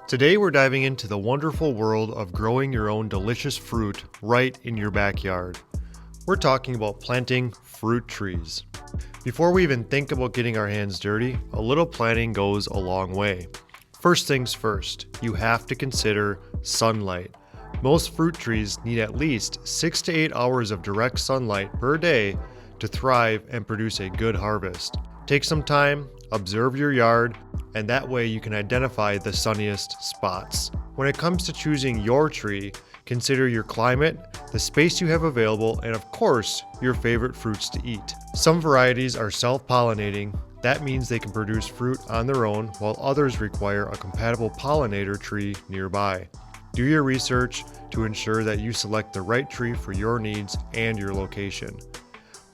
Today we're diving into the wonderful world of growing your own delicious fruit right in your backyard. We're talking about planting fruit trees. Before we even think about getting our hands dirty, a little planning goes a long way. First things first, you have to consider sunlight. Most fruit trees need at least 6 to 8 hours of direct sunlight per day to thrive and produce a good harvest. Take some time, observe your yard, and that way you can identify the sunniest spots. When it comes to choosing your tree, consider your climate, the space you have available, and of course, your favorite fruits to eat. Some varieties are self-pollinating. That means they can produce fruit on their own, while others require a compatible pollinator tree nearby. Do your research to ensure that you select the right tree for your needs and your location.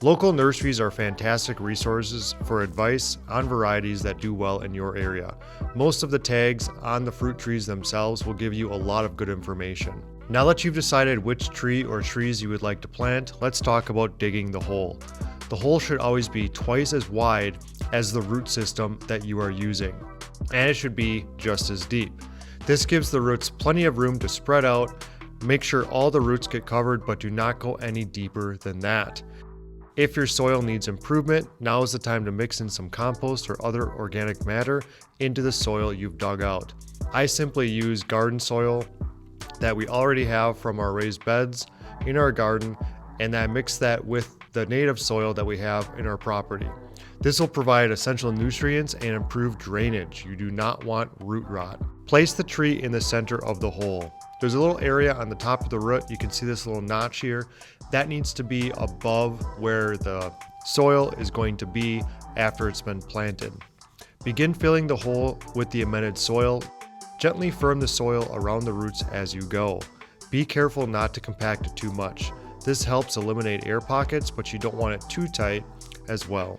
Local nurseries are fantastic resources for advice on varieties that do well in your area. Most of the tags on the fruit trees themselves will give you a lot of good information. Now that you've decided which tree or trees you would like to plant, let's talk about digging the hole. The hole should always be twice as wide as the root system that you are using, and it should be just as deep. This gives the roots plenty of room to spread out. Make sure all the roots get covered, but do not go any deeper than that. If your soil needs improvement, now is the time to mix in some compost or other organic matter into the soil you've dug out. I simply use garden soil that we already have from our raised beds in our garden, and I mix that with the native soil that we have in our property. This will provide essential nutrients and improve drainage. You do not want root rot. Place the tree in the center of the hole. There's a little area on the top of the root. You can see this little notch here. That needs to be above where the soil is going to be after it's been planted. Begin filling the hole with the amended soil. Gently firm the soil around the roots as you go. Be careful not to compact it too much. This helps eliminate air pockets, but you don't want it too tight as well.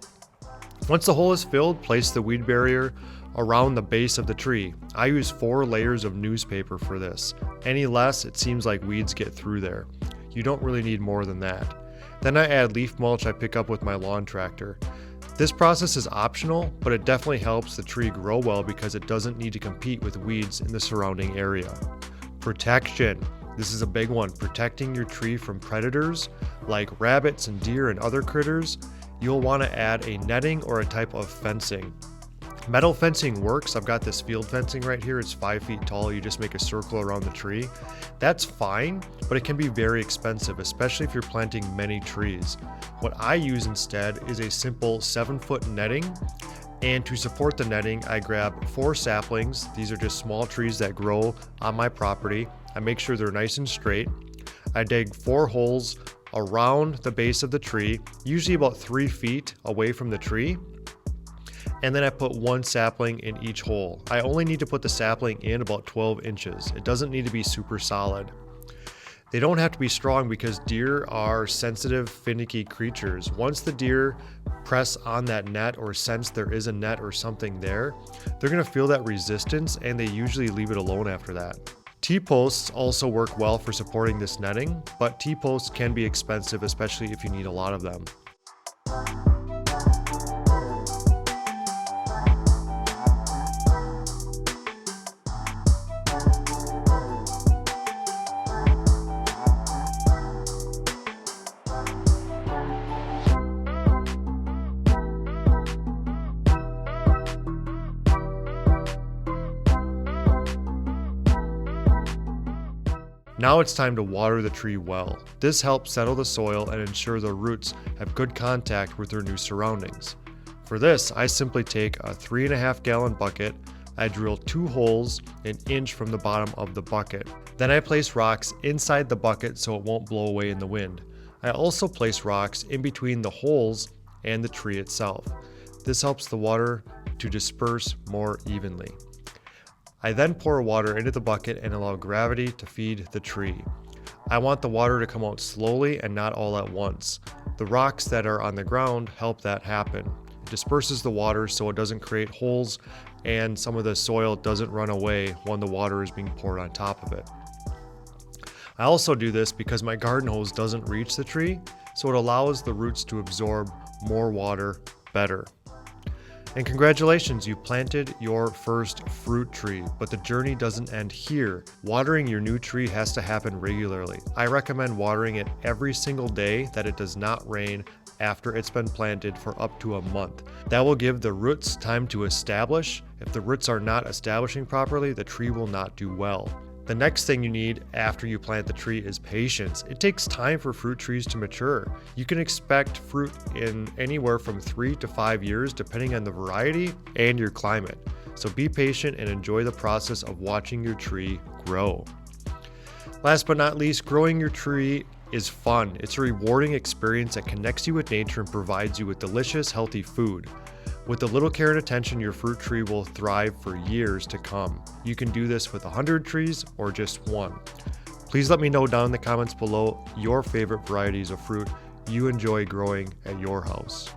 Once the hole is filled, place the weed barrier around the base of the tree. I use 4 layers of newspaper for this. Any less, it seems like weeds get through there. You don't really need more than that. Then I add leaf mulch I pick up with my lawn tractor. This process is optional, but it definitely helps the tree grow well because it doesn't need to compete with weeds in the surrounding area. Protection. This is a big one. Protecting your tree from predators like rabbits and deer and other critters. You'll want to add a netting or a type of fencing. Metal fencing works. I've got this field fencing right here. It's 5 feet tall. You just make a circle around the tree. That's fine, but it can be very expensive, especially if you're planting many trees. What I use instead is a simple 7-foot netting. And to support the netting, I grab 4 saplings. These are just small trees that grow on my property. I make sure they're nice and straight. I dig 4 holes around the base of the tree, usually about 3 feet away from the tree. And then I put 1 sapling in each hole. I only need to put the sapling in about 12 inches. It doesn't need to be super solid. They don't have to be strong because deer are sensitive, finicky creatures. Once the deer press on that net or sense there is a net or something there, they're gonna feel that resistance and they usually leave it alone after that. T-posts also work well for supporting this netting, but T-posts can be expensive, especially if you need a lot of them. Now it's time to water the tree well. This helps settle the soil and ensure the roots have good contact with their new surroundings. For this, I simply take a 3.5 gallon bucket. I drill 2 holes an inch from the bottom of the bucket. Then I place rocks inside the bucket so it won't blow away in the wind. I also place rocks in between the holes and the tree itself. This helps the water to disperse more evenly. I then pour water into the bucket and allow gravity to feed the tree. I want the water to come out slowly and not all at once. The rocks that are on the ground help that happen. It disperses the water so it doesn't create holes and some of the soil doesn't run away when the water is being poured on top of it. I also do this because my garden hose doesn't reach the tree, so it allows the roots to absorb more water better. And congratulations, you planted your first fruit tree, but the journey doesn't end here. Watering your new tree has to happen regularly. I recommend watering it every single day that it does not rain after it's been planted for up to a month. That will give the roots time to establish. If the roots are not establishing properly, the tree will not do well. The next thing you need after you plant the tree is patience. It takes time for fruit trees to mature. You can expect fruit in anywhere from 3 to 5 years depending on the variety and your climate. So be patient and enjoy the process of watching your tree grow. Last but not least, growing your tree is fun. It's a rewarding experience that connects you with nature and provides you with delicious, healthy food. With a little care and attention, your fruit tree will thrive for years to come. You can do this with 100 trees or just one. Please let me know down in the comments below your favorite varieties of fruit you enjoy growing at your house.